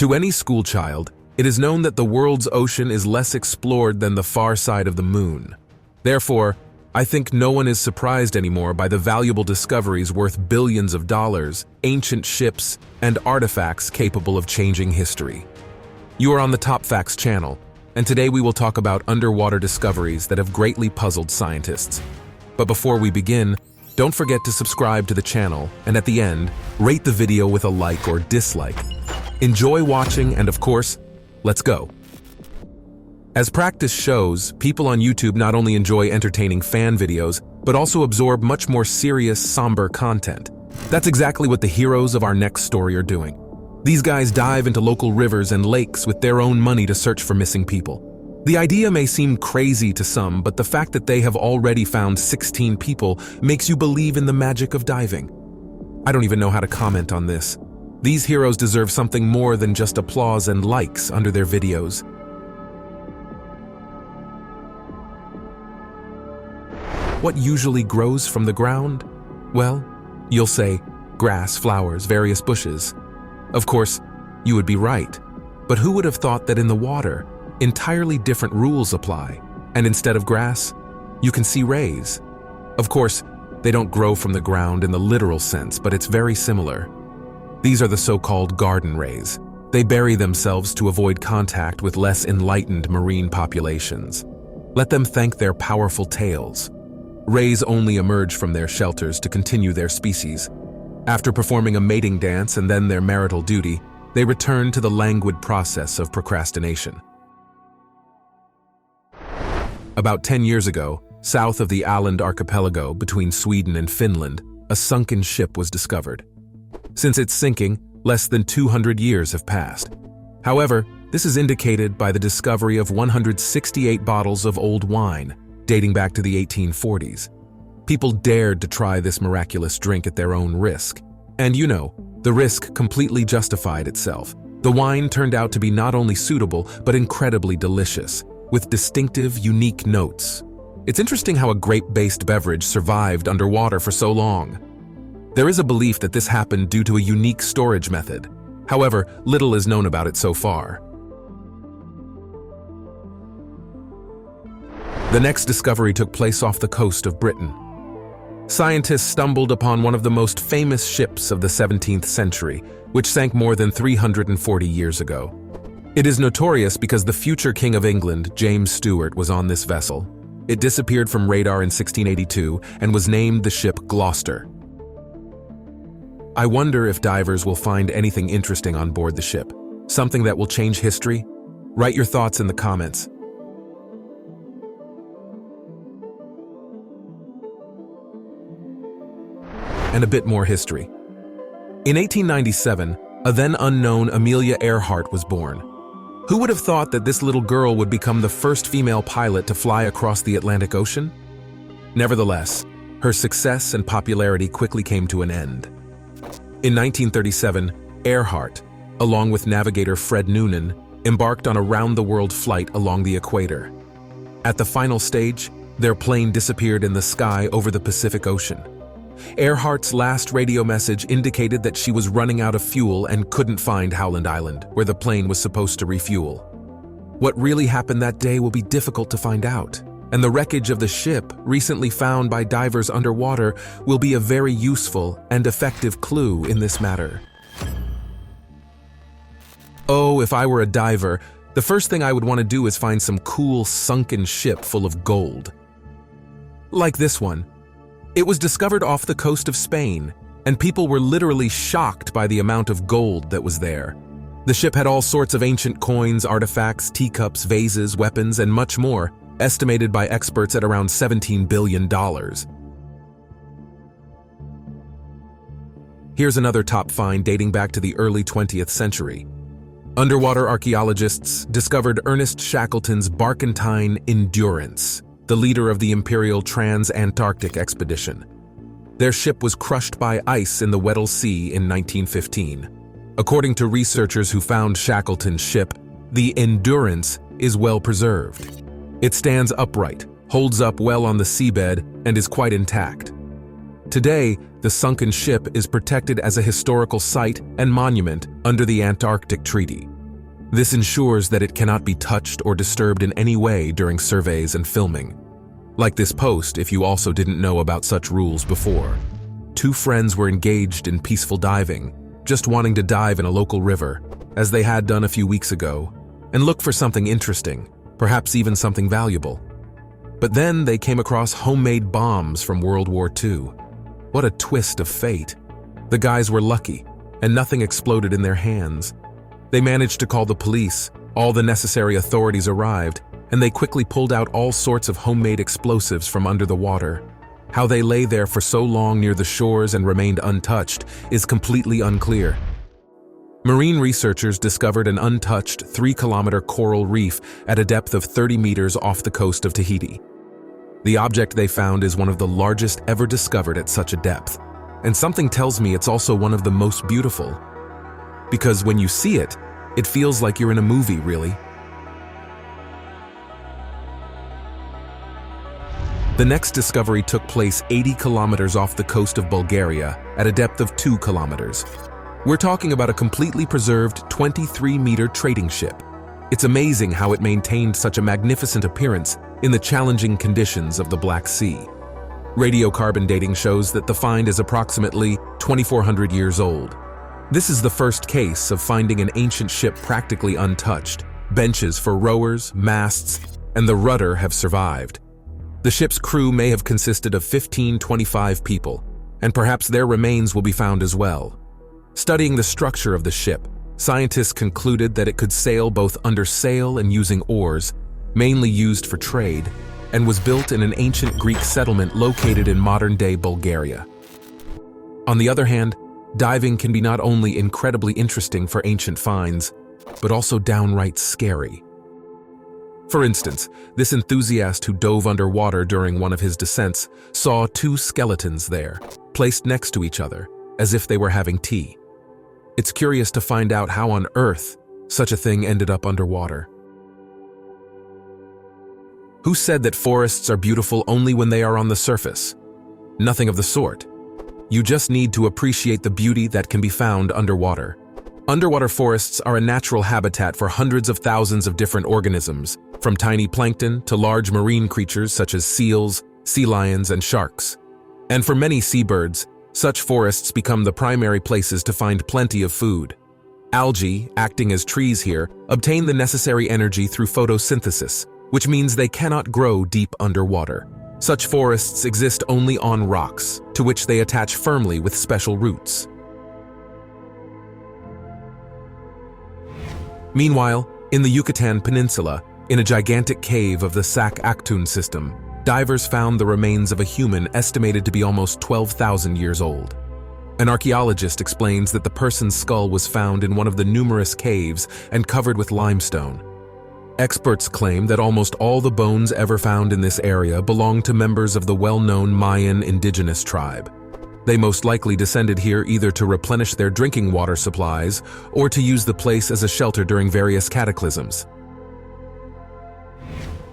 To any schoolchild, it is known that the world's ocean is less explored than the far side of the moon. Therefore, I think no one is surprised anymore by the valuable discoveries worth billions of dollars, ancient ships, and artifacts capable of changing history. You are on the Top Facts channel, and today we will talk about underwater discoveries that have greatly puzzled scientists. But before we begin, don't forget to subscribe to the channel, and at the end, rate the video with a like or dislike. Enjoy watching, and of course, let's go. As practice shows, people on YouTube not only enjoy entertaining fan videos, but also absorb much more serious, somber content. That's exactly what the heroes of our next story are doing. These guys dive into local rivers and lakes with their own money to search for missing people. The idea may seem crazy to some, but the fact that they have already found 16 people makes you believe in the magic of diving. I don't even know how to comment on this. These heroes deserve something more than just applause and likes under their videos. What usually grows from the ground? Well, you'll say grass, flowers, various bushes. Of course, you would be right. But who would have thought that in the water, entirely different rules apply, and instead of grass, you can see rays? Of course, they don't grow from the ground in the literal sense, but it's very similar. These are the so-called garden rays. They bury themselves to avoid contact with less enlightened marine populations. Let them thank their powerful tails. Rays only emerge from their shelters to continue their species. After performing a mating dance and then their marital duty, they return to the languid process of procrastination. About 10 years ago, south of the Åland archipelago between Sweden and Finland, a sunken ship was discovered. Since its sinking, less than 200 years have passed. However, this is indicated by the discovery of 168 bottles of old wine, dating back to the 1840s. People dared to try this miraculous drink at their own risk. And you know, the risk completely justified itself. The wine turned out to be not only suitable, but incredibly delicious, with distinctive, unique notes. It's interesting how a grape-based beverage survived underwater for so long. There is a belief that this happened due to a unique storage method. However, little is known about it so far. The next discovery took place off the coast of Britain. Scientists stumbled upon one of the most famous ships of the 17th century, which sank more than 340 years ago. It is notorious because the future King of England, James Stuart, was on this vessel. It disappeared from radar in 1682 and was named the ship Gloucester. I wonder if divers will find anything interesting on board the ship, something that will change history. Write your thoughts in the comments. And a bit more history. In 1897, a then unknown Amelia Earhart was born. Who would have thought that this little girl would become the first female pilot to fly across the Atlantic Ocean? Nevertheless, her success and popularity quickly came to an end. In 1937, Earhart, along with navigator Fred Noonan, embarked on a round-the-world flight along the equator. At the final stage, their plane disappeared in the sky over the Pacific Ocean. Earhart's last radio message indicated that she was running out of fuel and couldn't find Howland Island, where the plane was supposed to refuel. What really happened that day will be difficult to find out, and the wreckage of the ship, recently found by divers underwater, will be a very useful and effective clue in this matter. Oh, if I were a diver, the first thing I would want to do is find some cool sunken ship full of gold. Like this one. It was discovered off the coast of Spain, and people were literally shocked by the amount of gold that was there. The ship had all sorts of ancient coins, artifacts, teacups, vases, weapons, and much more, estimated by experts at around $17 billion. Here's another top find dating back to the early 20th century. Underwater archaeologists discovered Ernest Shackleton's barkentine Endurance, the leader of the Imperial Trans-Antarctic Expedition. Their ship was crushed by ice in the Weddell Sea in 1915. According to researchers who found Shackleton's ship, the Endurance is well preserved. It stands upright, holds up well on the seabed, and is quite intact. Today, the sunken ship is protected as a historical site and monument under the Antarctic Treaty. This ensures that it cannot be touched or disturbed in any way during surveys and filming. Like this post, if you also didn't know about such rules before. Two friends were engaged in peaceful diving, just wanting to dive in a local river, as they had done a few weeks ago, and look for something interesting, perhaps even something valuable. But then they came across homemade bombs from World War II. What a twist of fate. The guys were lucky, and nothing exploded in their hands. They managed to call the police, all the necessary authorities arrived, and they quickly pulled out all sorts of homemade explosives from under the water. How they lay there for so long near the shores and remained untouched is completely unclear. Marine researchers discovered an untouched 3-kilometer coral reef at a depth of 30 meters off the coast of Tahiti. The object they found is one of the largest ever discovered at such a depth, and something tells me it's also one of the most beautiful. Because when you see it, it feels like you're in a movie, really. The next discovery took place 80 kilometers off the coast of Bulgaria at a depth of 2 kilometers. We're talking about a completely preserved 23-meter trading ship. It's amazing how it maintained such a magnificent appearance in the challenging conditions of the Black Sea. Radiocarbon dating shows that the find is approximately 2,400 years old. This is the first case of finding an ancient ship practically untouched. Benches for rowers, masts, and the rudder have survived. The ship's crew may have consisted of 25 people, and perhaps their remains will be found as well. Studying the structure of the ship, scientists concluded that it could sail both under sail and using oars, mainly used for trade, and was built in an ancient Greek settlement located in modern-day Bulgaria. On the other hand, diving can be not only incredibly interesting for ancient finds, but also downright scary. For instance, this enthusiast who dove underwater during one of his descents saw 2 skeletons there, placed next to each other, as if they were having tea. It's curious to find out how on earth such a thing ended up underwater. Who said that forests are beautiful only when they are on the surface? Nothing of the sort. You just need to appreciate the beauty that can be found underwater. Underwater forests are a natural habitat for hundreds of thousands of different organisms, from tiny plankton to large marine creatures such as seals, sea lions, and sharks. And for many seabirds, such forests become the primary places to find plenty of food. Algae, acting as trees here, obtain the necessary energy through photosynthesis, which means they cannot grow deep underwater. Such forests exist only on rocks, to which they attach firmly with special roots. Meanwhile, in the Yucatan Peninsula, in a gigantic cave of the Shackleton system, divers found the remains of a human estimated to be almost 12,000 years old. An archaeologist explains that the person's skull was found in one of the numerous caves and covered with limestone. Experts claim that almost all the bones ever found in this area belong to members of the well-known Mayan indigenous tribe. They most likely descended here either to replenish their drinking water supplies or to use the place as a shelter during various cataclysms.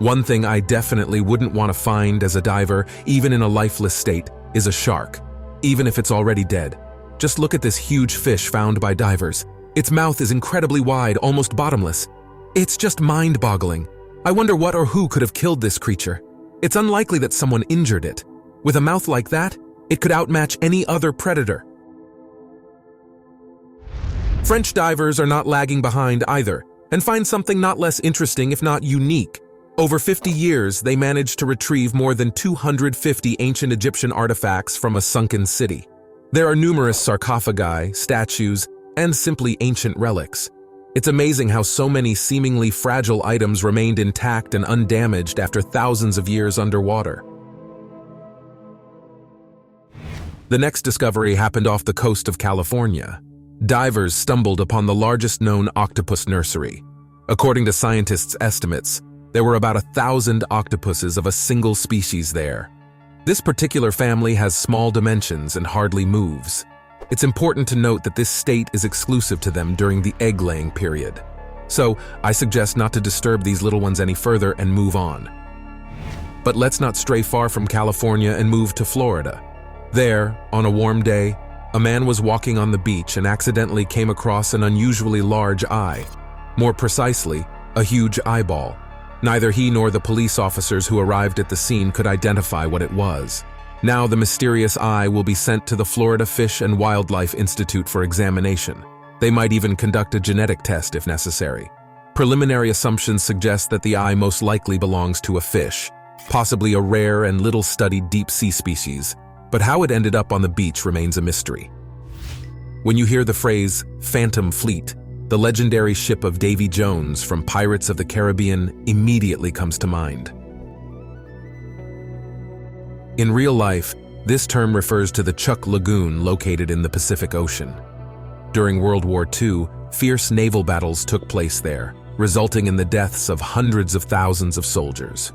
One thing I definitely wouldn't want to find as a diver, even in a lifeless state, is a shark, even if it's already dead. Just look at this huge fish found by divers. Its mouth is incredibly wide, almost bottomless. It's just mind-boggling. I wonder what or who could have killed this creature. It's unlikely that someone injured it. With a mouth like that, it could outmatch any other predator. French divers are not lagging behind either, and find something not less interesting if not unique. Over 50 years, they managed to retrieve more than 250 ancient Egyptian artifacts from a sunken city. There are numerous sarcophagi, statues, and simply ancient relics. It's amazing how so many seemingly fragile items remained intact and undamaged after thousands of years underwater. The next discovery happened off the coast of California. Divers stumbled upon the largest known octopus nursery. According to scientists' estimates, there were about 1,000 octopuses of a single species there. This particular family has small dimensions and hardly moves. It's important to note that this state is exclusive to them during the egg-laying period. So, I suggest not to disturb these little ones any further and move on. But let's not stray far from California and move to Florida. There, on a warm day, a man was walking on the beach and accidentally came across an unusually large eye. More precisely, a huge eyeball. Neither he nor the police officers who arrived at the scene could identify what it was. Now the mysterious eye will be sent to the Florida Fish and Wildlife Institute for examination. They might even conduct a genetic test if necessary. Preliminary assumptions suggest that the eye most likely belongs to a fish, possibly a rare and little-studied deep-sea species, but how it ended up on the beach remains a mystery. When you hear the phrase Phantom Fleet, the legendary ship of Davy Jones from Pirates of the Caribbean immediately comes to mind. In real life, this term refers to the Chuck Lagoon located in the Pacific Ocean. During World War II, fierce naval battles took place there, resulting in the deaths of hundreds of thousands of soldiers.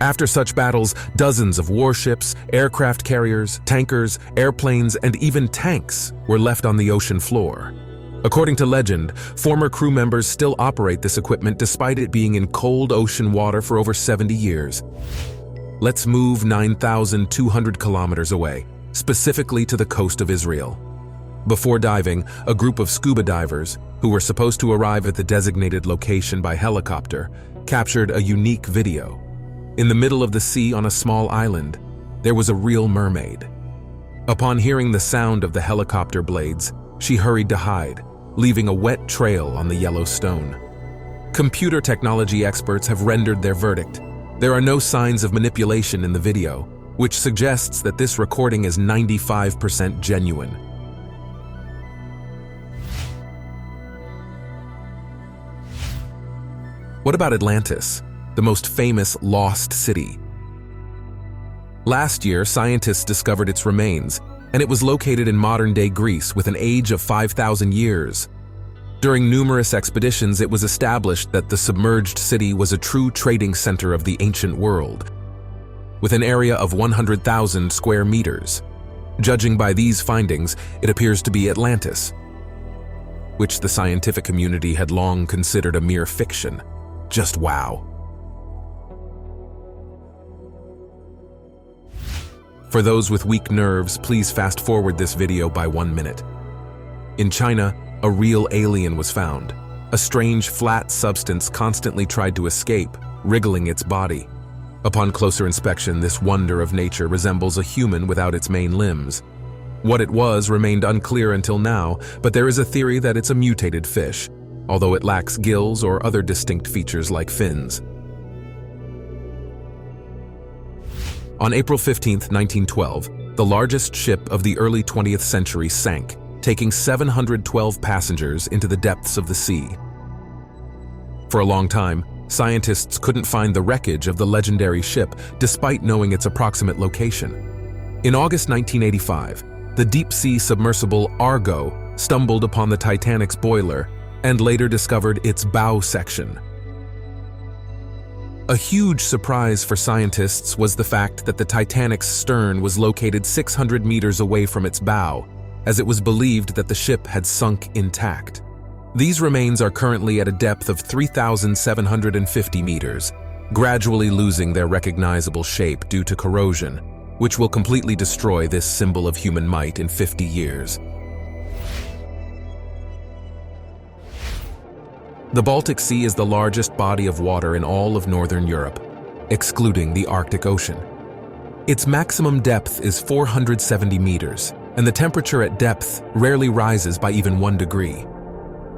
After such battles, dozens of warships, aircraft carriers, tankers, airplanes, and even tanks were left on the ocean floor. According to legend, former crew members still operate this equipment despite it being in cold ocean water for over 70 years. Let's move 9,200 kilometers away, specifically to the coast of Israel. Before diving, a group of scuba divers, who were supposed to arrive at the designated location by helicopter, captured a unique video. In the middle of the sea on a small island, there was a real mermaid. Upon hearing the sound of the helicopter blades, she hurried to hide, leaving a wet trail on the yellow stone. Computer technology experts have rendered their verdict. There are no signs of manipulation in the video, which suggests that this recording is 95% genuine. What about Atlantis, the most famous lost city? Last year, scientists discovered its remains, and it was located in modern-day Greece with an age of 5,000 years. During numerous expeditions, it was established that the submerged city was a true trading center of the ancient world, with an area of 100,000 square meters. Judging by these findings, it appears to be Atlantis, which the scientific community had long considered a mere fiction. Just wow. For those with weak nerves, please fast forward this video by 1 minute. In China, a real alien was found. A strange, flat substance constantly tried to escape, wriggling its body. Upon closer inspection, this wonder of nature resembles a human without its main limbs. What it was remained unclear until now, but there is a theory that it's a mutated fish, although it lacks gills or other distinct features like fins. On April 15, 1912, the largest ship of the early 20th century sank, taking 712 passengers into the depths of the sea. For a long time, scientists couldn't find the wreckage of the legendary ship despite knowing its approximate location. In August 1985, the deep-sea submersible Argo stumbled upon the Titanic's boiler and later discovered its bow section. A huge surprise for scientists was the fact that the Titanic's stern was located 600 meters away from its bow, as it was believed that the ship had sunk intact. These remains are currently at a depth of 3,750 meters, gradually losing their recognizable shape due to corrosion, which will completely destroy this symbol of human might in 50 years. The Baltic Sea is the largest body of water in all of Northern Europe, excluding the Arctic Ocean. Its maximum depth is 470 meters, and the temperature at depth rarely rises by even 1 degree.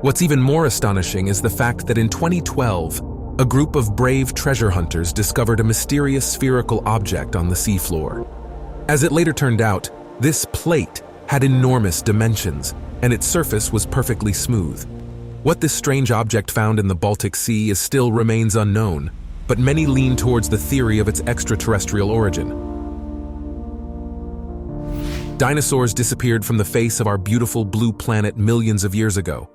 What's even more astonishing is the fact that in 2012, a group of brave treasure hunters discovered a mysterious spherical object on the seafloor. As it later turned out, this plate had enormous dimensions, and its surface was perfectly smooth. What this strange object found in the Baltic Sea still remains unknown, but many lean towards the theory of its extraterrestrial origin. Dinosaurs disappeared from the face of our beautiful blue planet millions of years ago.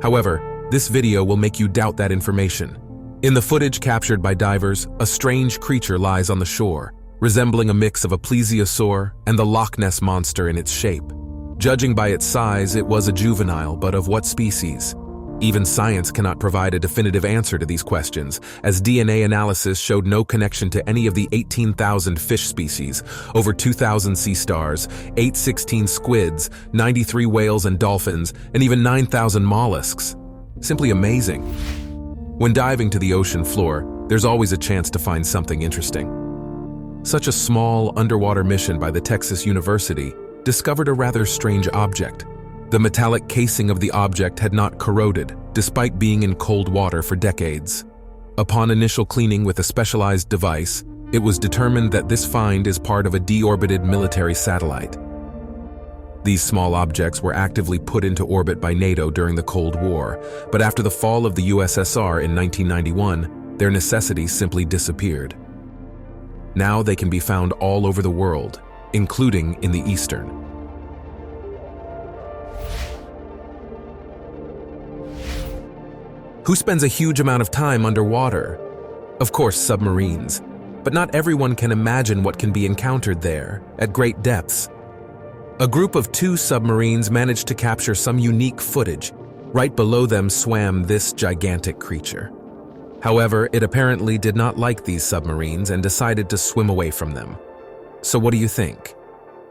However, this video will make you doubt that information. In the footage captured by divers, a strange creature lies on the shore, resembling a mix of a plesiosaur and the Loch Ness monster in its shape. Judging by its size, it was a juvenile, but of what species? Even science cannot provide a definitive answer to these questions, as DNA analysis showed no connection to any of the 18,000 fish species, over 2,000 sea stars, 816 squids, 93 whales and dolphins, and even 9,000 mollusks. Simply amazing. When diving to the ocean floor, there's always a chance to find something interesting. Such a small underwater mission by the Texas University discovered a rather strange object. The metallic casing of the object had not corroded, despite being in cold water for decades. Upon initial cleaning with a specialized device, it was determined that this find is part of a deorbited military satellite. These small objects were actively put into orbit by NATO during the Cold War, but after the fall of the USSR in 1991, their necessity simply disappeared. Now they can be found all over the world, including in the Eastern. Who spends a huge amount of time underwater? Of course, submarines. But not everyone can imagine what can be encountered there, at great depths. A group of 2 submarines managed to capture some unique footage. Right below them swam this gigantic creature. However, it apparently did not like these submarines and decided to swim away from them. So what do you think?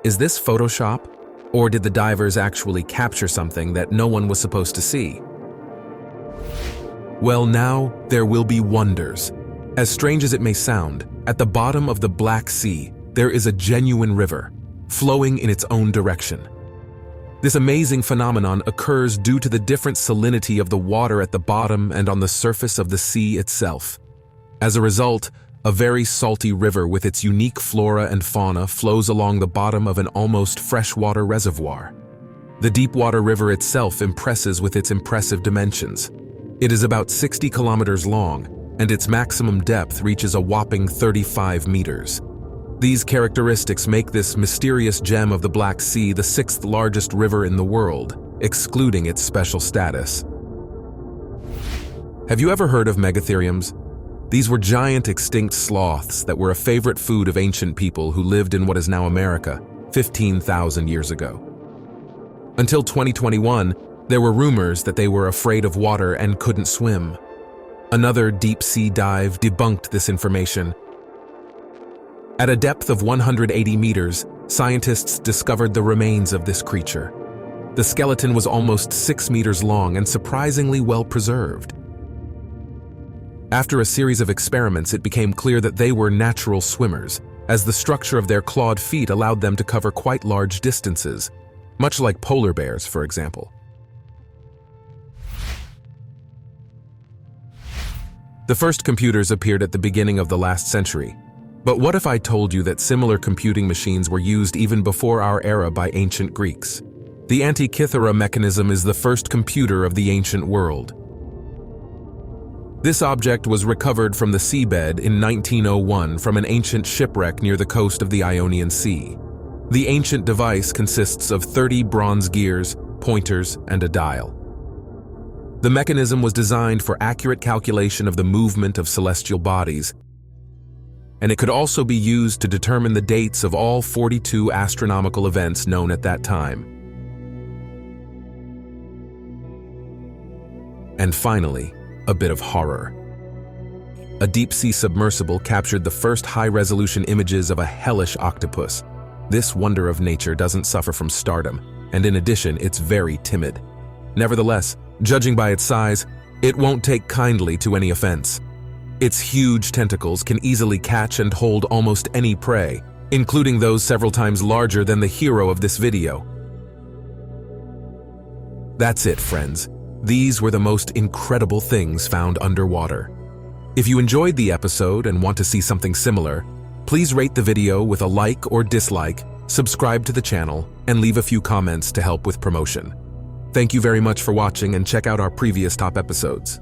Is this Photoshop? Or did the divers actually capture something that no one was supposed to see? Well, now there will be wonders. As strange as it may sound, at the bottom of the Black Sea, there is a genuine river, flowing in its own direction. This amazing phenomenon occurs due to the different salinity of the water at the bottom and on the surface of the sea itself. As a result, a very salty river with its unique flora and fauna flows along the bottom of an almost freshwater reservoir. The deepwater river itself impresses with its impressive dimensions. It is about 60 kilometers long, and its maximum depth reaches a whopping 35 meters. These characteristics make this mysterious gem of the Black Sea the 6th largest river in the world, excluding its special status. Have you ever heard of Megatheriums? These were giant extinct sloths that were a favorite food of ancient people who lived in what is now America, 15,000 years ago. Until 2021, there were rumors that they were afraid of water and couldn't swim. Another deep-sea dive debunked this information. At a depth of 180 meters, scientists discovered the remains of this creature. The skeleton was almost 6 meters long and surprisingly well preserved. After a series of experiments, it became clear that they were natural swimmers, as the structure of their clawed feet allowed them to cover quite large distances, much like polar bears, for example. The first computers appeared at the beginning of the last century. But what if I told you that similar computing machines were used even before our era by ancient Greeks? The Antikythera mechanism is the first computer of the ancient world. This object was recovered from the seabed in 1901 from an ancient shipwreck near the coast of the Ionian Sea. The ancient device consists of 30 bronze gears, pointers, and a dial. The mechanism was designed for accurate calculation of the movement of celestial bodies, and it could also be used to determine the dates of all 42 astronomical events known at that time. And finally, a bit of horror. A deep-sea submersible captured the first high-resolution images of a hellish octopus. This wonder of nature doesn't suffer from stardom, and in addition, it's very timid. Nevertheless, judging by its size, it won't take kindly to any offense. Its huge tentacles can easily catch and hold almost any prey, including those several times larger than the hero of this video. That's it, friends. These were the most incredible things found underwater. If you enjoyed the episode and want to see something similar, please rate the video with a like or dislike, subscribe to the channel, and leave a few comments to help with promotion. Thank you very much for watching, and check out our previous top episodes.